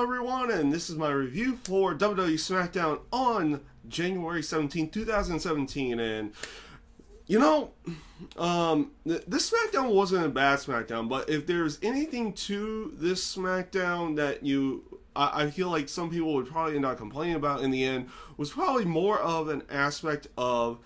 everyone, and this is my review for WWE Smackdown on January 17th, 2017, and this Smackdown wasn't a bad Smackdown, but if there's anything to this Smackdown that I feel like some people would probably end up complaining about in the end, was probably more of an aspect of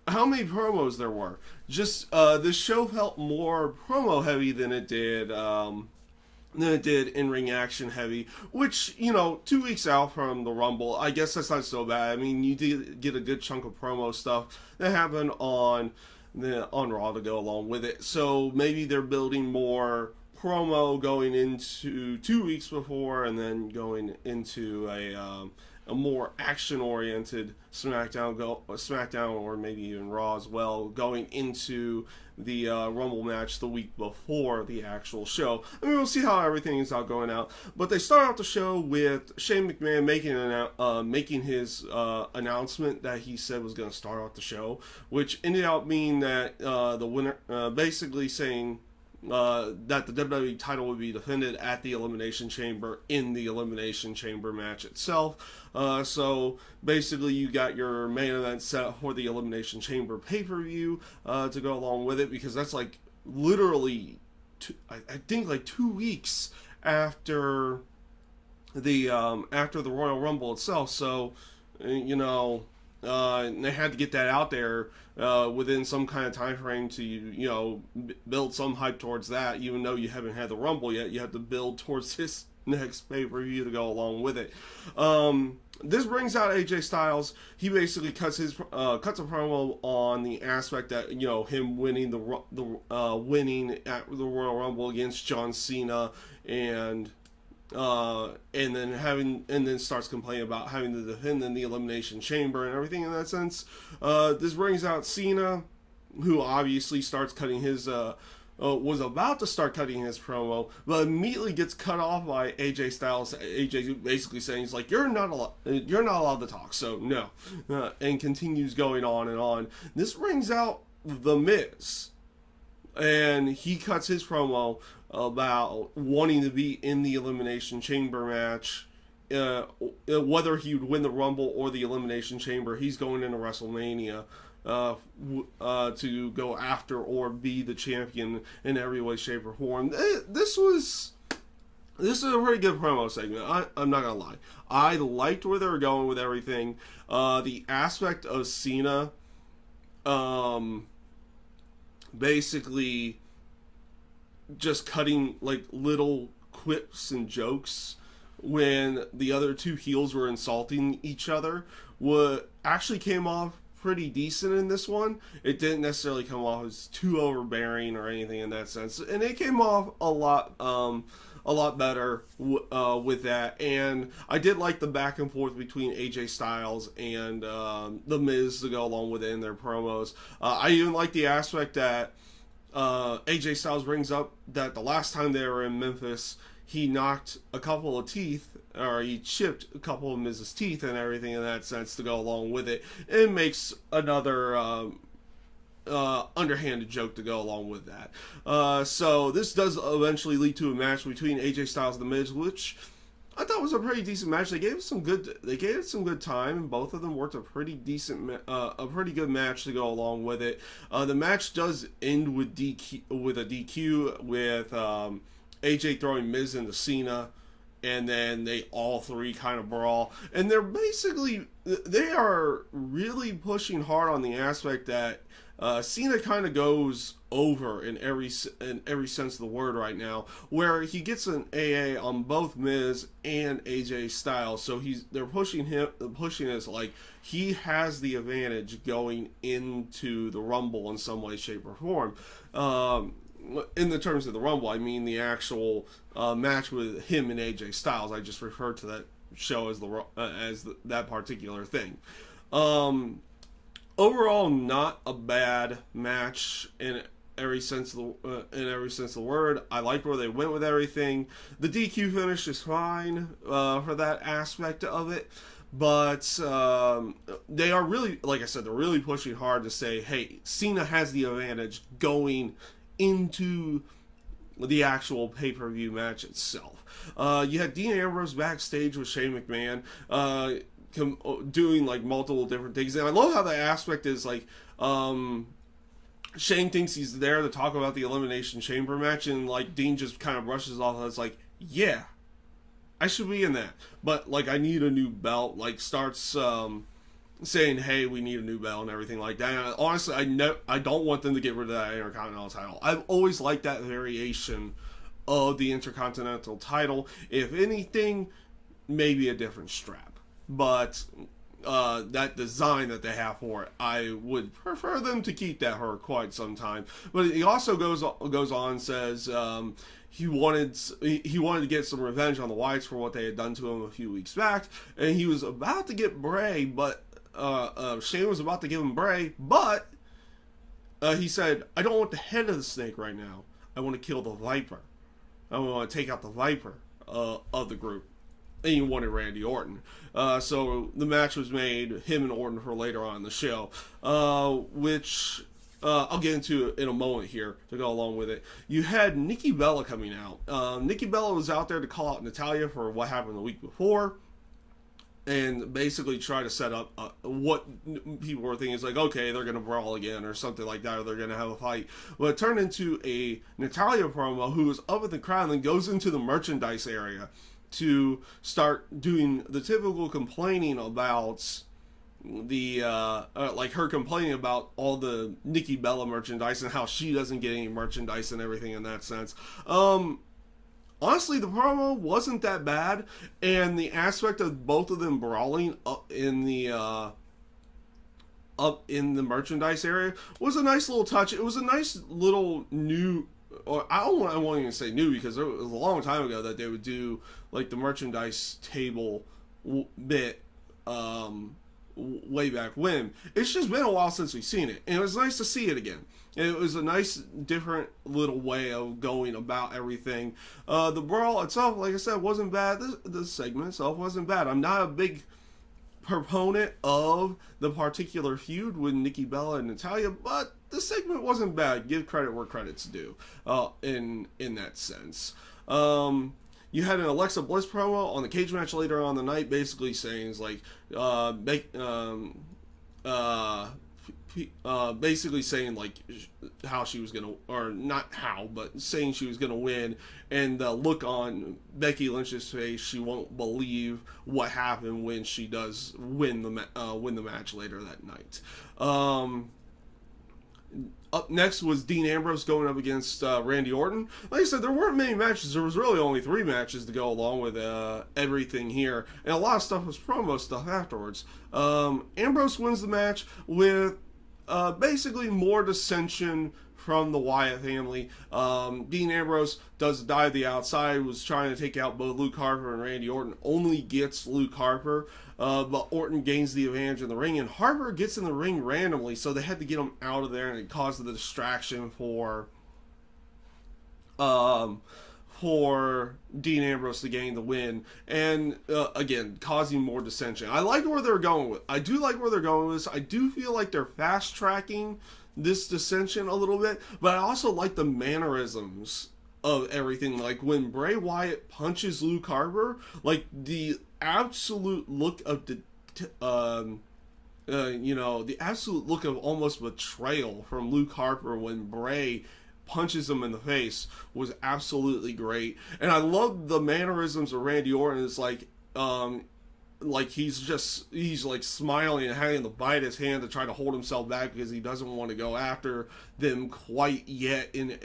how many promos there were. Just, this show felt more promo heavy than it did in-ring action heavy, which, 2 weeks out from the Rumble, I guess that's not so bad. I mean, you did get a good chunk of promo stuff that happened on Raw to go along with it. So maybe they're building more promo going into 2 weeks before, and then going into a more action-oriented SmackDown, or maybe even Raw as well, going into the Rumble match the week before the actual show. I mean, we'll see how everything is out going out. But they start out the show with Shane McMahon making his announcement that he said was going to start out the show, which ended up meaning that the winner, basically saying that the WWE title would be defended at the Elimination Chamber in the Elimination Chamber match itself. So basically you got your main event set up for the Elimination Chamber pay-per-view to go along with it, because that's like literally I think like 2 weeks after the Royal Rumble itself. So they had to get that out there within some kind of time frame to build some hype towards that. Even though you haven't had the Rumble yet, you have to build towards this next pay-per-view to go along with it. This brings out AJ Styles. He basically cuts a promo on the aspect that him winning winning at the Royal Rumble against John Cena, and then starts complaining about having to defend in the Elimination Chamber and everything in that sense. This brings out Cena, who obviously starts cutting his was about to start cutting his promo, but immediately gets cut off by AJ Styles. AJ basically saying, he's like, you're not allowed to talk, so no, and continues going on and on. This brings out The Miz, and he cuts his promo about wanting to be in the Elimination Chamber match. Whether he would win the Rumble or the Elimination Chamber, he's going into WrestleMania to go after or be the champion in every way, shape, or form. This is a pretty good promo segment. I'm not gonna lie. I liked where they were going with everything. The aspect of Cena, basically just cutting like little quips and jokes when the other two heels were insulting each other, actually came off pretty decent in this one. It didn't necessarily come off as too overbearing or anything in that sense, and it came off a lot better with that. And I did like the back and forth between AJ Styles and The Miz to go along with it in their promos. I even like the aspect that AJ Styles brings up that the last time they were in Memphis, he knocked a couple of teeth, or he chipped a couple of Miz's teeth and everything in that sense to go along with it. It makes another underhanded joke to go along with that. So this does eventually lead to a match between AJ Styles and The Miz, which I thought was a pretty decent match. They gave it some good time, and both of them worked a pretty good match to go along with it. The match does end with a DQ with AJ throwing Miz into Cena, and then they all three kind of brawl. And they are really pushing hard on the aspect that Cena kind of goes over in every sense of the word right now, where he gets an AA on both Miz and AJ Styles. So they're pushing as like he has the advantage going into the Rumble in some way, shape, or form. In the terms of the Rumble, I mean the actual match with him and AJ Styles. I just referred to that show as that particular thing. Overall, not a bad match in every sense of the word. I liked where they went with everything. The DQ finish is fine for that aspect of it. But they are really, like I said, they're really pushing hard to say, hey, Cena has the advantage going into the actual pay-per-view match itself. You had Dean Ambrose backstage with Shane McMahon, doing like multiple different things, and I love how the aspect is like Shane thinks he's there to talk about the Elimination Chamber match, and like Dean just kind of brushes off. It's like, yeah, I should be in that, but like I need a new belt. Like starts saying, hey, we need a new belt and everything like that. And honestly, I don't want them to get rid of that Intercontinental title. I've always liked that variation of the Intercontinental title. If anything, maybe a different strap, but that design that they have for it, I would prefer them to keep that for quite some time. But he also goes on and says he wanted to get some revenge on the Wyatts for what they had done to him a few weeks back, and he was about to get Bray, but Shane was about to give him Bray, but he said, I don't want the head of the snake right now. I want to kill the Viper. I want to take out the Viper of the group. And he wanted Randy Orton. So the match was made, him and Orton, for later on in the show, which I'll get into in a moment here to go along with it. You had Nikki Bella coming out. Nikki Bella was out there to call out Natalya for what happened the week before, and basically try to set up what people were thinking is like, okay, they're going to brawl again or something like that, or they're going to have a fight. Well, it turned into a Natalya promo who was up with the crowd and then goes into the merchandise area to start doing the typical complaining about the like her complaining about all the Nikki Bella merchandise and how she doesn't get any merchandise and everything in that sense. Honestly, the promo wasn't that bad, and the aspect of both of them brawling up in the merchandise area was a nice little touch. It was a nice little new, or I won't even say new, because it was a long time ago that they would do like the merchandise table bit way back when. It's just been a while since we've seen it, and it was nice to see it again. It was a nice, different little way of going about everything. The brawl itself, like I said, wasn't bad. The segment itself wasn't bad. I'm not a big proponent of the particular feud with Nikki Bella and Natalya, but the segment wasn't bad. Give credit where credit's due in that sense. You had an Alexa Bliss promo on the cage match later on the night, basically saying like, basically saying like how she was gonna, or not how, but saying she was gonna win, and the look on Becky Lynch's face, she won't believe what happened when she does win the match later that night. Up next was Dean Ambrose going up against Randy Orton. Like I said, there weren't many matches. There was really only 3 matches to go along with everything here, and a lot of stuff was promo stuff afterwards. Ambrose wins the match with basically more dissension from the Wyatt family. Dean Ambrose does a dive to the outside, was trying to take out both Luke Harper and Randy Orton, only gets Luke Harper, but Orton gains the advantage in the ring, and Harper gets in the ring randomly, so they had to get him out of there, and it caused the distraction for Dean Ambrose to gain the win, and again, causing more dissension. I like where they're going with. I do like where they're going with this. I do feel like they're fast tracking this dissension a little bit, but I also like the mannerisms of everything. Like when Bray Wyatt punches Luke Harper, like the absolute look of the absolute look of almost betrayal from Luke Harper when Bray punches him in the face was absolutely great. And I love the mannerisms of Randy Orton. It's like he's like smiling and having to bite his hand to try to hold himself back because he doesn't want to go after them quite yet in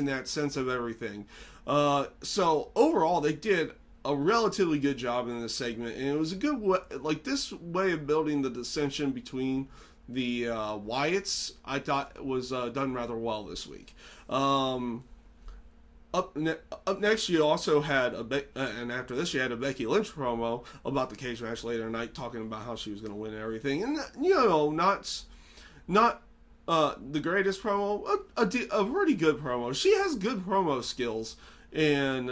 that sense of everything. So overall, they did a relatively good job in this segment, and it was a good way, like this way of building the dissension between the Wyatts, I thought was done rather well this week. Up next, you also had and after this, you had a Becky Lynch promo about the cage match later tonight, talking about how she was going to win and everything. And not the greatest promo, a pretty good promo. She has good promo skills in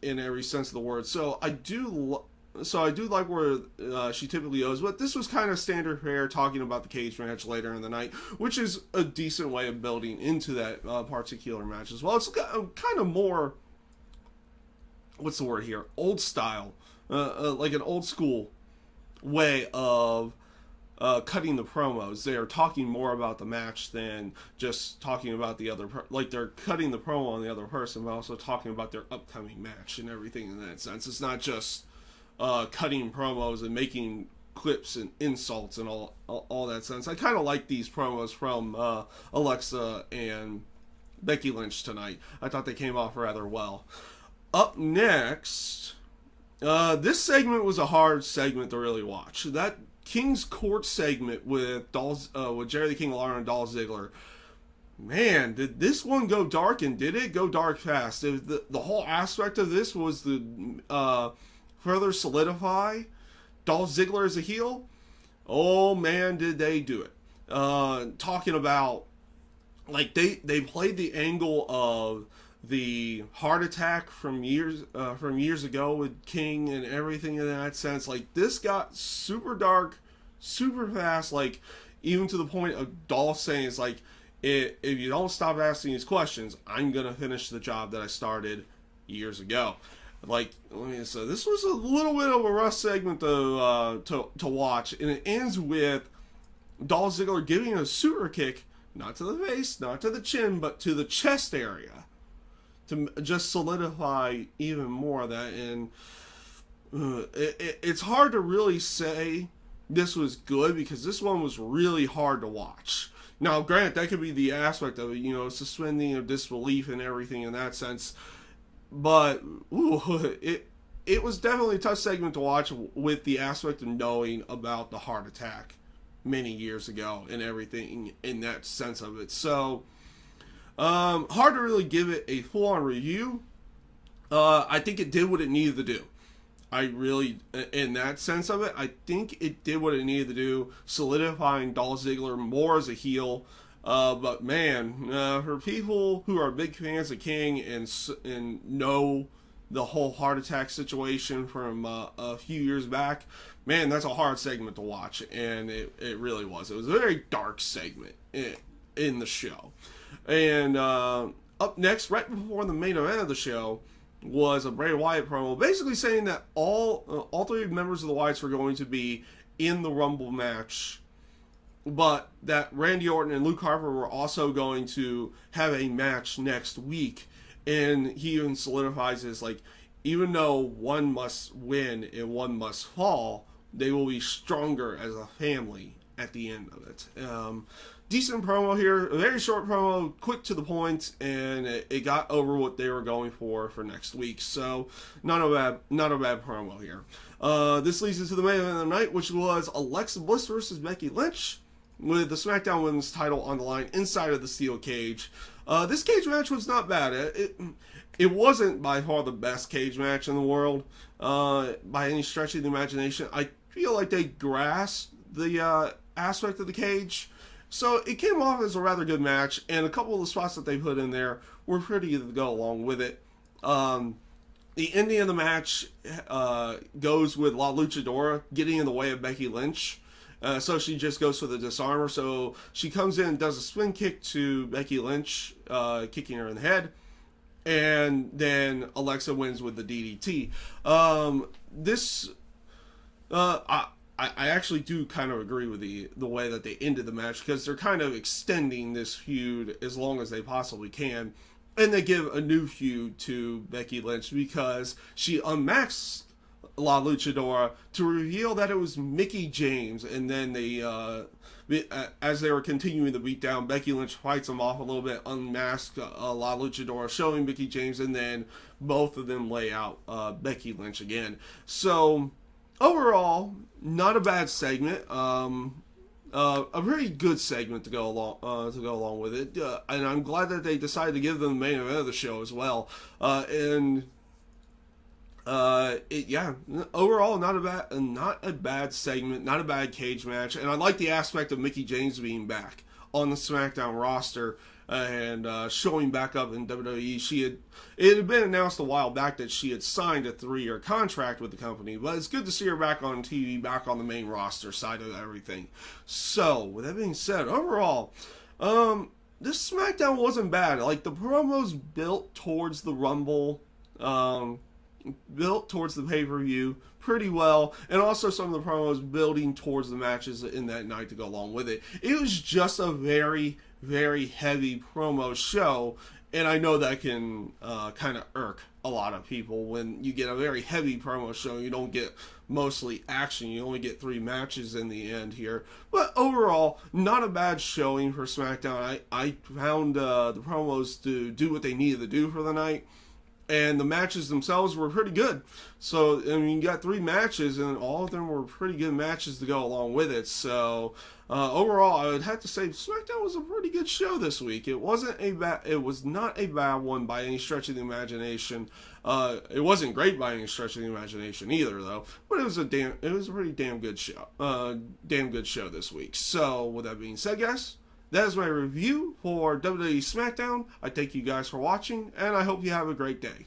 every sense of the word. So I do so I do like where she typically goes, but this was kind of standard fare, talking about the cage match later in the night, which is a decent way of building into that particular match as well. It's kind of more, what's the word here, old style, like an old school way of cutting the promos. They are talking more about the match than just talking about the other like they're cutting the promo on the other person, but also talking about their upcoming match and everything in that sense. It's not just cutting promos and making clips and insults and all that sense. I kind of like these promos from Alexa and Becky Lynch tonight. I thought they came off rather well. Up next, this segment was a hard segment to really watch. That King's Court segment with Jerry the King Lawler and Dolph Ziggler. Man, did this one go dark, and did it go dark fast? The whole aspect of this was to further solidify Dolph Ziggler as a heel. Oh man, did they do it. Talking about, like, they played the angle of the heart attack from years ago with King and everything in that sense. Like, this got super dark, super fast, like, even to the point of Dolph saying, it's like, if you don't stop asking these questions, I'm gonna finish the job that I started years ago. Like, so this was a little bit of a rough segment to watch, and it ends with Dolph Ziggler giving a super kick, not to the face, not to the chin, but to the chest area, to just solidify even more of that. And it's hard to really say this was good, because this one was really hard to watch. Now, granted, that could be the aspect of it, suspending of disbelief and everything in that sense. But it was definitely a tough segment to watch, with the aspect of knowing about the heart attack many years ago and everything in that sense of it. So, hard to really give it a full-on review. I think it did what it needed to do. I really, in that sense of it, I think it did what it needed to do, solidifying Dolph Ziggler more as a heel. But man, for people who are big fans of King and know the whole heart attack situation from a few years back, man, that's a hard segment to watch, and it really was. It was a very dark segment in the show. And up next, right before the main event of the show, was a Bray Wyatt promo, basically saying that all three members of the Wyatts were going to be in the Rumble match, but that Randy Orton and Luke Harper were also going to have a match next week. And he even solidifies this, like, even though one must win and one must fall, they will be stronger as a family at the end of it. Decent promo here, a very short promo, quick to the point, and it got over what they were going for next week. So not a bad promo here. This leads into the main event of the night, which was Alexa Bliss versus Becky Lynch, with the SmackDown Women's title on the line inside of the steel cage. This cage match was not bad. It wasn't by far the best cage match in the world, by any stretch of the imagination. I feel like they grasped the aspect of the cage, so it came off as a rather good match, and a couple of the spots that they put in there were pretty good to go along with it. The ending of the match goes with La Luchadora getting in the way of Becky Lynch. So she just goes for the disarmer. So she comes in and does a spin kick to Becky Lynch, kicking her in the head. And then Alexa wins with the DDT. I actually do kind of agree with the way that they ended the match, because they're kind of extending this feud as long as they possibly can. And they give a new feud to Becky Lynch because she unmasked La Luchadora to reveal that it was Mickie James. And then they, as they were continuing the beatdown, Becky Lynch fights them off a little bit, unmasks La Luchadora, showing Mickie James, and then both of them lay out Becky Lynch again. So overall, not a bad segment. A very good segment to go along with it, and I'm glad that they decided to give them the main event of the show as well. Overall, not a bad segment, not a bad cage match, and I like the aspect of Mickie James being back on the SmackDown roster. and showing back up in WWE. It had been announced a while back that she had signed a 3-year contract with the company, but it's good to see her back on TV, back on the main roster side of everything. So, with that being said, overall, this SmackDown wasn't bad. Like, the promos built towards the Rumble, built towards the pay-per-view pretty well, and also some of the promos building towards the matches in that night to go along with it. It was just a very, very heavy promo show, and I know that can kind of irk a lot of people when you get a very heavy promo show. You don't get mostly action. You only get 3 matches in the end here. But overall, not a bad showing for SmackDown. I found the promos to do what they needed to do for the night. And the matches themselves were pretty good. So, I mean, you got 3 matches, and all of them were pretty good matches to go along with it. So, overall, I would have to say SmackDown was a pretty good show this week. It was not a bad one by any stretch of the imagination. It wasn't great by any stretch of the imagination either, though. But it was a pretty damn good show. Damn good show this week. So, with that being said, guys, that is my review for WWE SmackDown. I thank you guys for watching, and I hope you have a great day.